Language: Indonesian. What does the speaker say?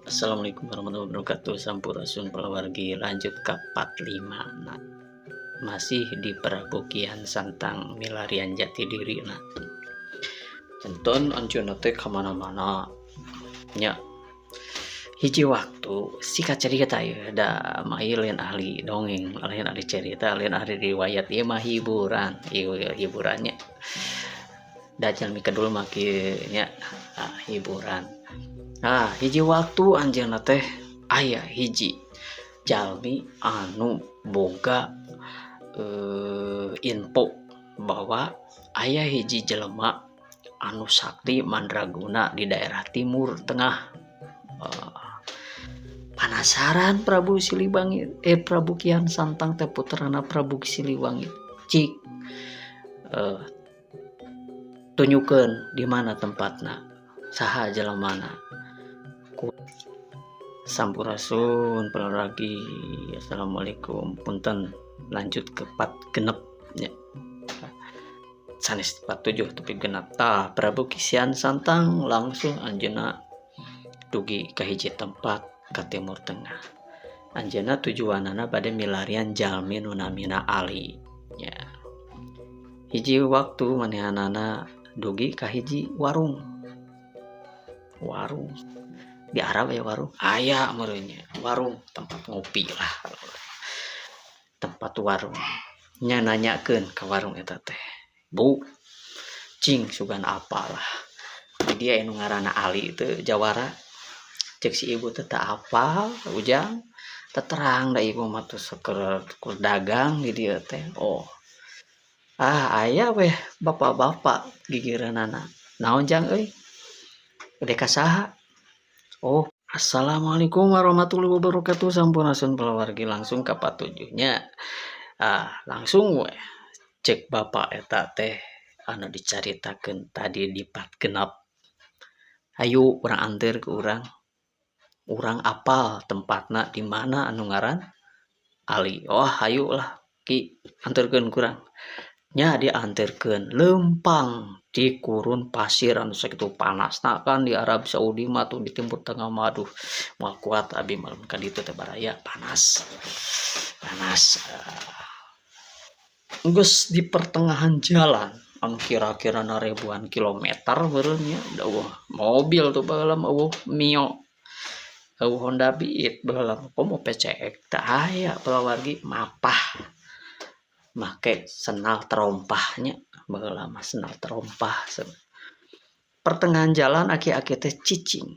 Assalamualaikum warahmatullahi wabarakatuh. Sampurasun palawargi lanjut ke 45 nah. Masih di Perabukian Santang milarian jati diri nah. Centon ancuna teh kemana-mana nya. Hiji waktu sika cerita ya da mai lain ahli dongeng, lain ahli cerita, lain ahli riwayat ieu mah hiburan, ieu hiburannya. Da jalmi kedul mah kieu nya hiburan. Nah, hiji waktu anjeunna teh aya hiji jalmi anu boga info bahwa aya hiji jelema anu sakti mandraguna di daerah Timur Tengah. Penasaran Prabu Siliwangi Prabu Kian Santang teh puterana Prabu Siliwangi cik tunjukkeun di mana tempatna saha jelemana. Sampurasun palawargi. Assalamualaikum, punten lanjut ke 4 genep nya. Sanes 47 tapi genap tah Prabu Kian Santang langsung anjeunna dugi ka hiji tempat ka Timur Tengah. Anjeunna tujuanana bade milarian jalmi nu namina Ali nya. Hiji waktu manehanana dugi ka hiji warung di Arab ya warung aya meureunnya warung tempat ngopi lah, tempat warung nya nanyakeun ka warung eta teh, "Bu, cing sugan apalah di dia anu ngaranna Ali teu jawara." Cek si ibu teh teu apal ujang teu terang da ibu mah teu saker dagang di dieu teh. Oh, aya weh bapak-bapak gigireunana. Naon jang euy? Gede ka saha? Oh, assalamualaikum warahmatullahi wabarakatuh. Sampurasun palawargi langsung ka 47 nya. Langsung we cek bapak eta teh anu dicaritakeun tadi di 4 genep. Hayu urang anteur ke urang. Urang apal tempatna di mana anu ngaran Ali. Oh, hayu lah Ki anterkeun ku urang. Nya dianterkeun leumpang di gurun pasir anu sakitu panasna kan di Arab Saudi mah tuh di Timur Tengah mah aduh moal kuat abi mah ka ditu teh baraya panas. Geus di pertengahan jalan anu kira-kira ribuan kilometer meureun nya mobil tuh baheula mah Mio Honda Beat baheula komo PCX teu aya palawargi mapah make senal terompahnya baheula mah senal terompah. Pertengahan jalan aki-aki teh cicing